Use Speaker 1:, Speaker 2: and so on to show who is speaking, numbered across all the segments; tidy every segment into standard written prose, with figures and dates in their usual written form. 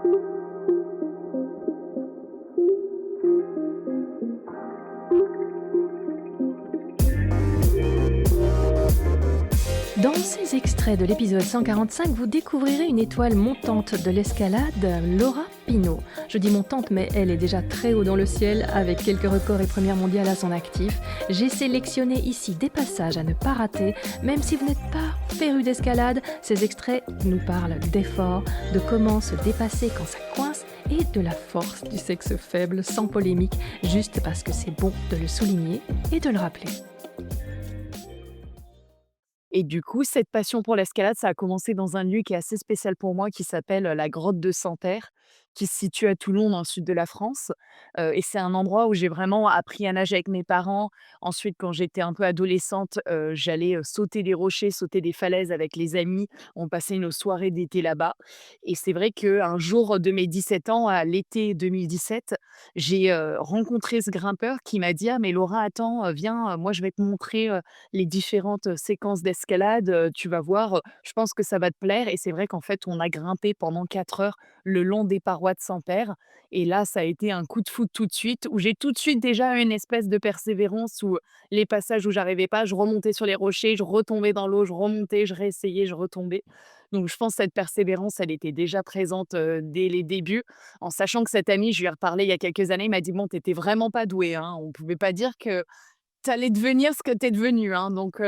Speaker 1: Dans ces extraits de l'épisode 145, vous découvrirez une étoile montante de l'escalade, Laura Pinault. Je dis montante, mais elle est déjà très haut dans le ciel, avec quelques records et premières mondiales à son actif. J'ai sélectionné ici des passages à ne pas rater, même si vous n'êtes pas féru d'escalade. Ces extraits nous parlent d'efforts, de comment se dépasser quand ça coince, et de la force du sexe faible, sans polémique, juste parce que c'est bon de le souligner et de le rappeler.
Speaker 2: Et du coup, cette passion pour l'escalade, ça a commencé dans un lieu qui est assez spécial pour moi, qui s'appelle la grotte de Santerre, qui se situe à Toulon, dans le sud de la France. Et c'est un endroit où j'ai vraiment appris à nager avec mes parents. Ensuite, quand j'étais un peu adolescente, j'allais sauter des rochers, sauter des falaises avec les amis. On passait nos soirées d'été là-bas. Et c'est vrai qu'un jour de mes 17 ans, à l'été 2017, j'ai rencontré ce grimpeur qui m'a dit: «Ah mais Laura, attends, viens, moi je vais te montrer les différentes séquences d'escalade, tu vas voir, je pense que ça va te plaire. Et c'est vrai qu'en fait, on a grimpé pendant 4 heures le long des parois de Santerre et là, ça a été un coup de foudre tout de suite, où j'ai tout de suite déjà une espèce de persévérance où les passages où j'arrivais pas, je remontais sur les rochers, je retombais dans l'eau, je remontais, je réessayais, je retombais. Donc je pense que cette persévérance, elle était déjà présente, dès les débuts, en sachant que cet ami, je lui ai reparlé il y a quelques années, il m'a dit: «Bon, tu étais vraiment pas doué, hein, on pouvait pas dire que tu allais devenir ce que tu es devenu, hein, donc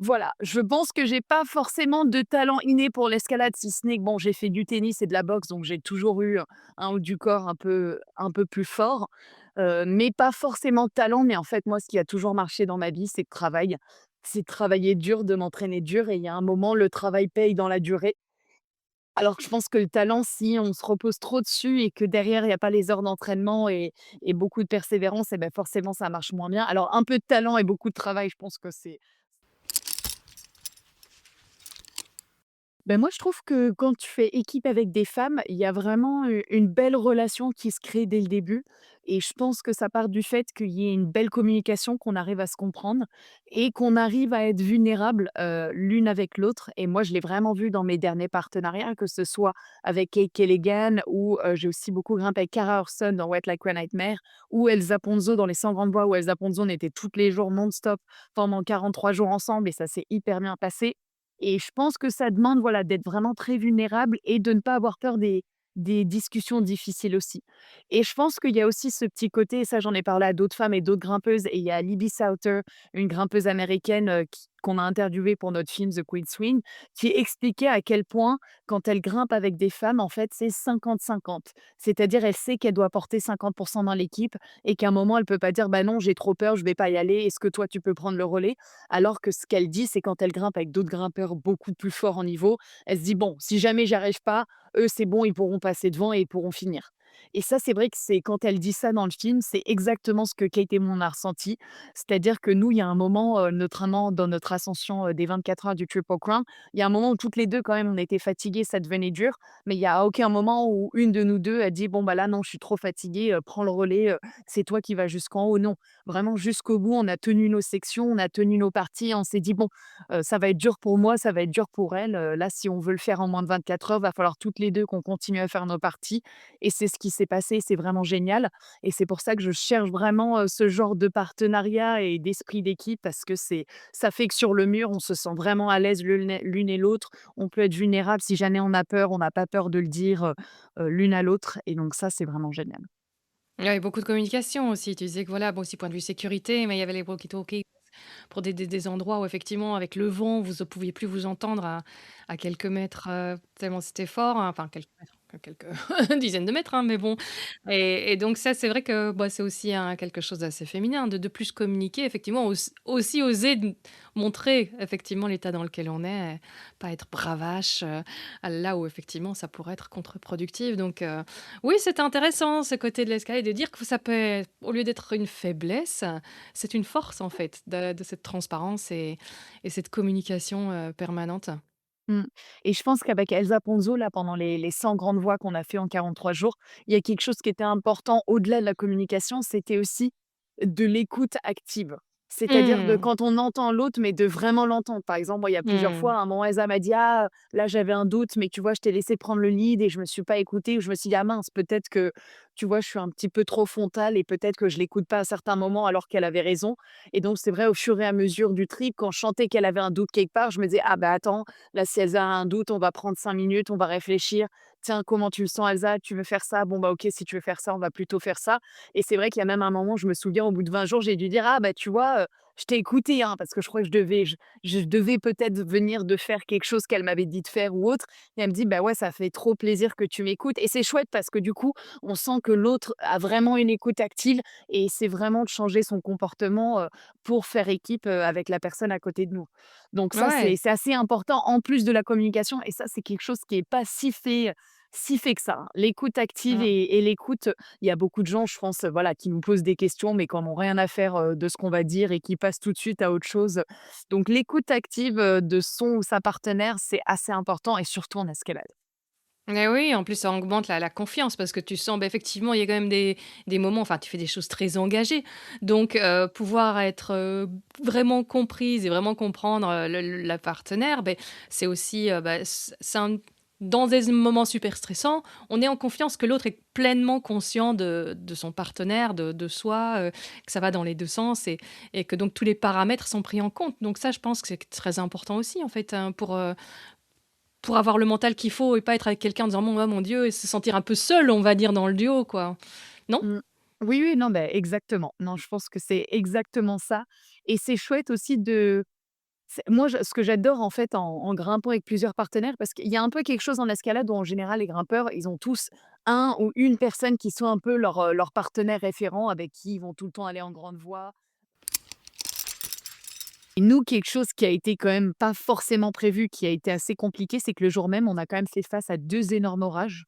Speaker 2: voilà, je pense que j'ai pas forcément de talent inné pour l'escalade, si ce n'est que bon, j'ai fait du tennis et de la boxe, donc j'ai toujours eu un haut du corps un peu plus fort, mais pas forcément de talent. Mais en fait, moi, ce qui a toujours marché dans ma vie, c'est le travail. C'est de travailler dur, de m'entraîner dur et il y a un moment, le travail paye dans la durée. Alors que je pense que le talent, si on se repose trop dessus et que derrière, il y a pas les heures d'entraînement et beaucoup de persévérance, et ben forcément, ça marche moins bien. Alors un peu de talent et beaucoup de travail, je pense que c'est. Ben moi, je trouve que quand tu fais équipe avec des femmes, il y a vraiment une belle relation qui se crée dès le début. Et je pense que ça part du fait qu'il y ait une belle communication, qu'on arrive à se comprendre et qu'on arrive à être vulnérable l'une avec l'autre. Et moi, je l'ai vraiment vu dans mes derniers partenariats, que ce soit avec Kate Kellegan ou j'ai aussi beaucoup grimpé avec Cara Hurson dans Wet Like a Nightmare ou Elsa Ponzo dans Les 100 grandes voix, où Elsa Ponzo, on était toutes les jours non-stop pendant 43 jours ensemble et ça s'est hyper bien passé. Et je pense que ça demande, voilà, d'être vraiment très vulnérable et de ne pas avoir peur des discussions difficiles aussi. Et je pense qu'il y a aussi ce petit côté, et ça j'en ai parlé à d'autres femmes et d'autres grimpeuses, et il y a Libby Sauter, une grimpeuse américaine qu'on a interviewée pour notre film The Queen Swing, qui expliquait à quel point, quand elle grimpe avec des femmes, en fait, c'est 50-50. C'est-à-dire, elle sait qu'elle doit porter 50% dans l'équipe et qu'à un moment, elle peut pas dire, bah non, j'ai trop peur, je vais pas y aller, est-ce que toi, tu peux prendre le relais? Alors que ce qu'elle dit, c'est quand elle grimpe avec d'autres grimpeurs beaucoup plus forts en niveau, elle se dit: «Bon, si jamais j'arrive pas, eux, c'est bon, ils pourront passer devant et ils pourront finir». Et ça, c'est vrai que c'est quand elle dit ça dans le film, c'est exactement ce que Kate et moi on a ressenti. C'est-à-dire que nous, il y a un moment, notamment dans notre ascension, des 24 heures du Triple Crown, il y a un moment où toutes les 2 quand même, on était fatiguées, ça devenait dur, mais il y a aucun moment où une de nous 2 a dit: «Bon, bah, là, non, je suis trop fatiguée, prends le relais, c'est toi qui vas jusqu'en haut». Non, vraiment jusqu'au bout, on a tenu nos sections, on a tenu nos parties, on s'est dit: «Bon, ça va être dur pour moi, ça va être dur pour elle, là, si on veut le faire en moins de 24 heures, va falloir toutes les 2 qu'on continue à faire nos parties». Et c'est ce qui s'est passé, c'est vraiment génial. Et c'est pour ça que je cherche vraiment, ce genre de partenariat et d'esprit d'équipe, parce que ça fait que sur le mur, on se sent vraiment à l'aise l'une et l'autre. On peut être vulnérable si jamais on a peur, on n'a pas peur de le dire, l'une à l'autre, et donc ça, c'est vraiment génial.
Speaker 3: Il y avait beaucoup de communication aussi. Tu disais que voilà, bon, aussi point de vue sécurité, mais il y avait les walkie-talkies pour des endroits où effectivement, avec le vent, vous ne pouviez plus vous entendre à quelques mètres, tellement c'était fort, hein, enfin quelques mètres, quelques dizaines de mètres, hein, mais bon. Et donc ça, c'est vrai que, bah, c'est aussi quelque chose d'assez féminin, de plus communiquer, effectivement, aussi oser montrer effectivement l'état dans lequel on est, pas être bravache, là où effectivement ça pourrait être contre-productif. Donc oui, c'était intéressant ce côté de l'escalade, de dire que ça peut, au lieu d'être une faiblesse, c'est une force en fait, de cette transparence et cette communication permanente.
Speaker 2: Mmh. Et je pense qu'avec Elsa Ponzo, là, pendant les 100 grandes voix qu'on a fait en 43 jours, il y a quelque chose qui était important au-delà de la communication, c'était aussi de l'écoute active. C'est-à-dire de
Speaker 3: Mmh.
Speaker 2: quand on entend l'autre, mais de vraiment l'entendre. Par exemple, moi, il y a plusieurs
Speaker 3: Mmh.
Speaker 2: fois, à un moment, Elsa m'a dit: «Ah, là, j'avais un doute, mais tu vois, je t'ai laissé prendre le lead et je me suis pas écoutée» ou je me suis dit: «Ah mince, peut-être que, tu vois, je suis un petit peu trop frontale et peut-être que je l'écoute pas à certains moments alors qu'elle avait raison» et donc c'est vrai, au fur et à mesure du trip, quand je sentais qu'elle avait un doute quelque part, je me disais: «Ah bah, attends, là, si Elsa a un doute, on va prendre 5 minutes, on va réfléchir. Tiens, comment tu le sens, Elsa? Tu veux faire ça? Bon, bah, OK, si tu veux faire ça, on va plutôt faire ça» et c'est vrai qu'il y a même un moment, je me souviens, au bout de 20 jours, j'ai dû dire: «Ah bah, tu vois, je t'ai écouté, hein, parce que je crois que je devais peut-être venir de faire quelque chose qu'elle m'avait dit de faire ou autre. Et elle me dit: «Bah ouais, ça fait trop plaisir que tu m'écoutes» et c'est chouette parce que du coup, on sent que l'autre a vraiment une écoute active et c'est vraiment de changer son comportement, pour faire équipe, avec la personne à côté de nous. Donc ça, c'est
Speaker 3: Ouais.
Speaker 2: c'est assez important en plus de la communication et ça, c'est quelque chose qui est pas si fait que ça, hein. L'écoute active
Speaker 3: Mmh.
Speaker 2: et l'écoute, il y a beaucoup de gens, je pense, voilà, qui nous posent des questions, mais qui en ont rien à faire, de ce qu'on va dire et qui passent tout de suite à autre chose. Donc l'écoute active, de son ou sa partenaire, c'est assez important et surtout en escalade.
Speaker 3: Mais oui, en plus, ça augmente la confiance parce que tu sens, bah, effectivement, il y a quand même des moments enfin, tu fais des choses très engagées. Donc, pouvoir être, vraiment comprise et vraiment comprendre, le la partenaire, beh, c'est aussi, bah, c'est un dans des moments super stressants, on est en confiance que l'autre est pleinement conscient de son partenaire, de soi, que ça va dans les 2 sens et que donc tous les paramètres sont pris en compte. Donc ça, je pense que c'est très important aussi, en fait, hein, pour avoir le mental qu'il faut et pas être avec quelqu'un en disant: «Mon oh mon Dieu» et se sentir un peu seul, on va dire, dans le duo, quoi. Non?
Speaker 2: Mmh. Oui, oui, non, beh, exactement. Non, je pense que c'est exactement ça et c'est chouette aussi de moi, ce que j'adore en fait en grimpant avec plusieurs partenaires, parce qu'il y a un peu quelque chose en escalade où en général les grimpeurs, ils ont tous un ou une personne qui sont un peu leur partenaire référent avec qui ils vont tout le temps aller en grande voie. Et nous, quelque chose qui a été quand même pas forcément prévu, qui a été assez compliqué, c'est que le jour même, on a quand même fait face à 2 énormes orages.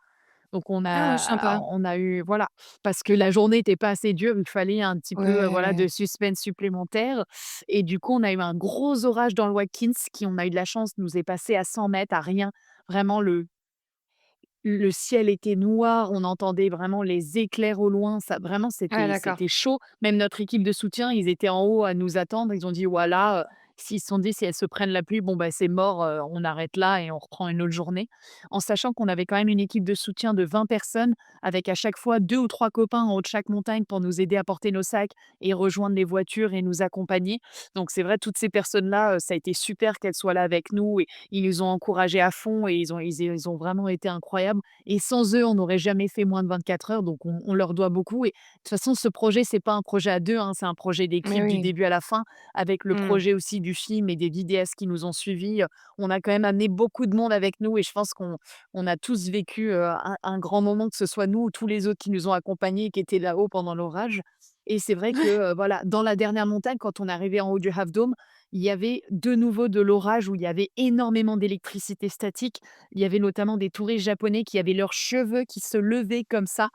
Speaker 2: Donc
Speaker 3: Ah, sympa.
Speaker 2: on a eu voilà, parce que la journée était pas assez dure, il fallait un petit peu, voilà,
Speaker 3: Ouais.
Speaker 2: de suspense supplémentaire et du coup, on a eu un gros orage dans le Watkins qui, on a eu de la chance, nous est passé à 100 mètres à rien. Vraiment le ciel était noir, on entendait vraiment les éclairs au loin, ça vraiment
Speaker 3: Ah d'accord.
Speaker 2: c'était chaud. Même notre équipe de soutien, ils étaient en haut à nous attendre. Ils ont dit: «Voilà, s'ils se sont dit: «Si elles se prennent la pluie, bon, bah, c'est mort, on arrête là et on reprend une autre journée». En sachant qu'on avait quand même une équipe de soutien de 20 personnes avec à chaque fois 2 ou 3 copains en haut de chaque montagne pour nous aider à porter nos sacs et rejoindre les voitures et nous accompagner. Donc c'est vrai, toutes ces personnes-là, ça a été super qu'elles soient là avec nous et ils nous ont encouragés à fond et ils ont vraiment été incroyables et sans eux, on n'aurait jamais fait moins de 24 heures, donc on leur doit beaucoup et de toute façon, ce projet, c'est pas un projet à 2, hein, c'est un projet
Speaker 3: Mais
Speaker 2: d'équipe du
Speaker 3: oui.
Speaker 2: début à la fin avec le
Speaker 3: Mmh.
Speaker 2: projet aussi du film et des vidéastes qui nous ont suivis, on a quand même amené beaucoup de monde avec nous et je pense qu'on a tous vécu, un grand moment, que ce soit nous ou tous les autres qui nous ont accompagnés et qui étaient là-haut pendant l'orage et c'est vrai que, voilà, dans la dernière montagne, quand on est arrivé en haut du Half Dome, il y avait de nouveau de l'orage où il y avait énormément d'électricité statique. Il y avait notamment des touristes japonais qui avaient leurs cheveux qui se levaient comme ça,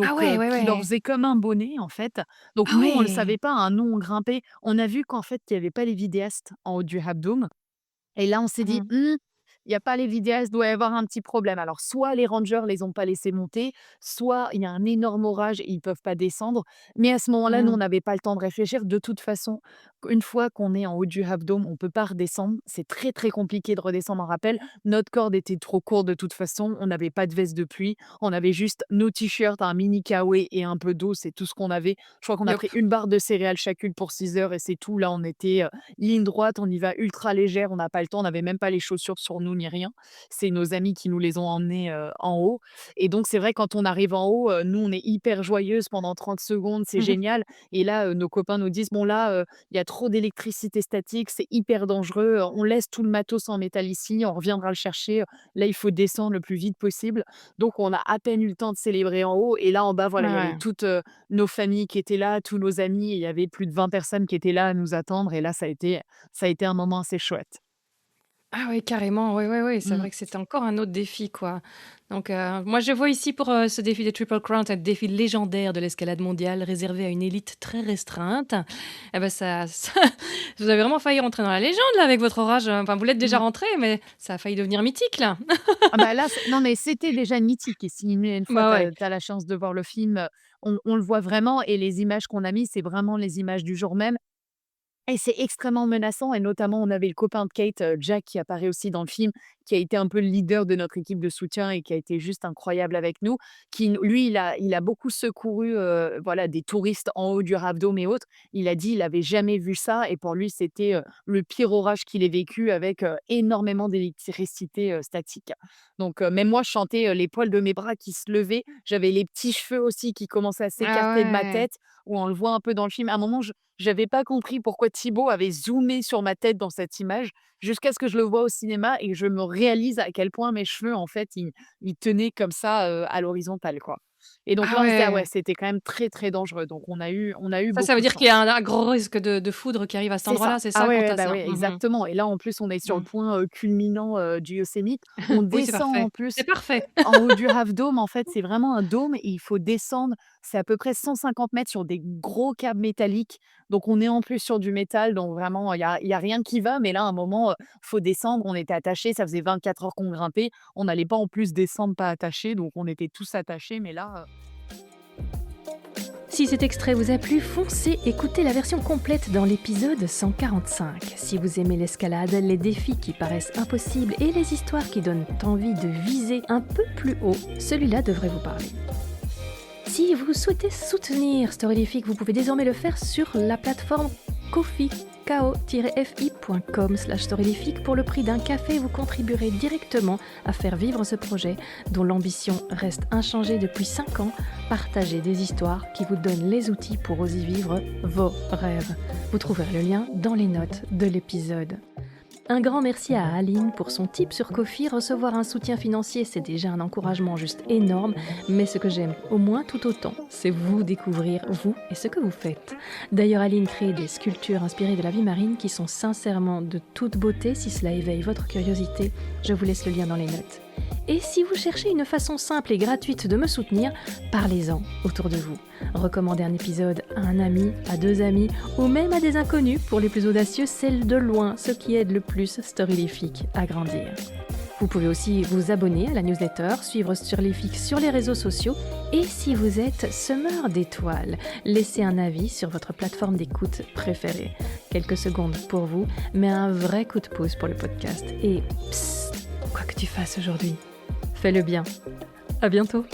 Speaker 3: Ah
Speaker 2: donc
Speaker 3: ouais, ouais,
Speaker 2: qui leur
Speaker 3: ouais.
Speaker 2: faisaient comme un bonnet, en fait. Donc
Speaker 3: Ah
Speaker 2: nous, on le
Speaker 3: ouais!
Speaker 2: savait pas, hein, nous, on grimpait. On a vu qu'en fait, il y avait pas les vidéastes en haut du Half Dome et là, on s'est dit:
Speaker 3: Mmh.
Speaker 2: «Mmh, il y a pas les vidéastes, doit y avoir un petit problème». Alors soit les rangers les ont pas laissés monter, soit il y a un énorme orage et ils peuvent pas descendre. Mais à ce moment-là, nous, on
Speaker 3: Mmh.
Speaker 2: n'avait pas le temps de réfléchir. De toute façon, une fois qu'on est en haut du Half Dome, on peut pas redescendre. C'est très, très compliqué de redescendre en rappel. Notre corde était trop courte de toute façon. On n'avait pas de veste de pluie. On avait juste nos t-shirts, un mini kawaii et un peu d'eau. C'est tout ce qu'on avait. Je crois qu'on a
Speaker 3: Yop.
Speaker 2: pris une barre de céréales chacune pour 6 heures et c'est tout. Là, on était, ligne droite, on y va ultra légère, on n'a pas le temps, on n'avait même pas les chaussures sur nous ni rien. C'est nos amis qui nous les ont emmenés, en haut et donc c'est vrai quand on arrive en haut, nous on est hyper joyeuses pendant 30 secondes, c'est génial et là, nos copains nous disent: «Bon là, il y a trop d'électricité statique, c'est hyper dangereux, on laisse tout le matos en métal ici, on reviendra le chercher, là il faut descendre le plus vite possible». Donc on a à peine eu le temps de célébrer en haut et là en bas,
Speaker 3: Ouais,
Speaker 2: voilà, il y avait
Speaker 3: ouais.
Speaker 2: toutes, nos familles qui étaient là, tous nos amis et il y avait plus de 20 personnes qui étaient là à nous attendre et là ça a été un moment assez chouette.
Speaker 3: Ah oui, carrément, oui, oui, oui, c'est
Speaker 2: Mmh.
Speaker 3: vrai que c'était encore un autre défi, quoi. Donc, moi, je vois ici pour, ce défi des Triple Crown, un défi légendaire de l'escalade mondiale réservé à une élite très restreinte. Et ben ça vous avez vraiment failli rentrer dans la légende, là, avec votre orage, enfin, vous l'êtes déjà
Speaker 2: Mmh.
Speaker 3: rentré, mais ça a failli devenir mythique, là.
Speaker 2: Ah bah là, non mais c'était déjà mythique et si une fois
Speaker 3: Bah,
Speaker 2: tu
Speaker 3: ouais.
Speaker 2: as la chance de voir le film, on le voit vraiment et les images qu'on a mis, c'est vraiment les images du jour même. Et c'est extrêmement menaçant et notamment on avait le copain de Kate, Jack qui apparaît aussi dans le film, qui a été un peu le leader de notre équipe de soutien et qui a été juste incroyable avec nous, qui lui il a beaucoup secouru, voilà des touristes en haut du Rave Dome et autres. Il a dit il avait jamais vu ça et pour lui c'était, le pire orage qu'il ait vécu avec, énormément d'électricité, statique. Donc même moi je sentais, les poils de mes bras qui se levaient, j'avais les petits cheveux aussi qui commençaient à
Speaker 3: Ah
Speaker 2: s'écarter de ma
Speaker 3: ouais.
Speaker 2: tête, où on le voit un peu dans le film. À un moment j'avais pas compris pourquoi Thibaut avait zoomé sur ma tête dans cette image, jusqu'à ce que je le vois au cinéma et que je me réalise à quel point mes cheveux, en fait, ils tenaient comme ça, à l'horizontale, quoi. Et donc
Speaker 3: Ah
Speaker 2: là, on se dit: «Ah ouais,
Speaker 3: ouais.
Speaker 2: c'était quand même très, très dangereux». Donc on a eu
Speaker 3: Ça veut
Speaker 2: beaucoup de
Speaker 3: dire qu'il y a
Speaker 2: chance.
Speaker 3: un gros risque de foudre qui arrive à cet
Speaker 2: C'est ça.
Speaker 3: endroit-là, c'est
Speaker 2: Ah
Speaker 3: ça
Speaker 2: ouais,
Speaker 3: quand
Speaker 2: ouais,
Speaker 3: tu
Speaker 2: bah,
Speaker 3: ça?
Speaker 2: ouais,
Speaker 3: Mmh.
Speaker 2: exactement et là, en plus, on est sur le
Speaker 3: Mmh.
Speaker 2: point, culminant, du Yosemite. On
Speaker 3: Oui, c'est
Speaker 2: descend
Speaker 3: parfait.
Speaker 2: en plus
Speaker 3: C'est parfait.
Speaker 2: en haut du Half Dome, en fait, c'est vraiment un dôme et il faut descendre, c'est à peu près 150 mètres sur des gros câbles métalliques. Donc on est en plus sur du métal, donc vraiment il y a rien qui va, mais là, à un moment, faut descendre. On était attachés, ça faisait 24 heures qu'on grimpait. On n'allait pas en plus descendre pas attachés, donc on était tous attachés, mais là,
Speaker 1: Si cet extrait vous a plu, foncez écouter la version complète dans l'épisode 145. Si vous aimez l'escalade, les défis qui paraissent impossibles et les histoires qui donnent envie de viser un peu plus haut, celui-là devrait vous parler. Si vous souhaitez soutenir Storylific, vous pouvez désormais le faire sur la plateforme Ko-fi, ko-fi.com/storylific. Pour le prix d'un café, vous contribuerez directement à faire vivre ce projet dont l'ambition reste inchangée depuis 5 ans, partager des histoires qui vous donnent les outils pour oser vivre vos rêves. Vous trouverez le lien dans les notes de l'épisode. Un grand merci à Aline pour son tip sur Ko-fi. Recevoir un soutien financier, c'est déjà un encouragement juste énorme, mais ce que j'aime au moins tout autant, c'est vous découvrir, vous et ce que vous faites. D'ailleurs, Aline crée des sculptures inspirées de la vie marine qui sont sincèrement de toute beauté. Si cela éveille votre curiosité, je vous laisse le lien dans les notes. Et si vous cherchez une façon simple et gratuite de me soutenir, parlez-en autour de vous. Recommandez un épisode à un ami, à 2 amis, ou même à des inconnus. Pour les plus audacieux, c'est de loin ce qui aide le plus Storylific à grandir. Vous pouvez aussi vous abonner à la newsletter, suivre Storylific sur les réseaux sociaux, et si vous êtes semeur d'étoiles, laissez un avis sur votre plateforme d'écoute préférée. Quelques secondes pour vous, mais un vrai coup de pouce pour le podcast. Et psst, quoi que tu fasses aujourd'hui, fais-le bien. À bientôt.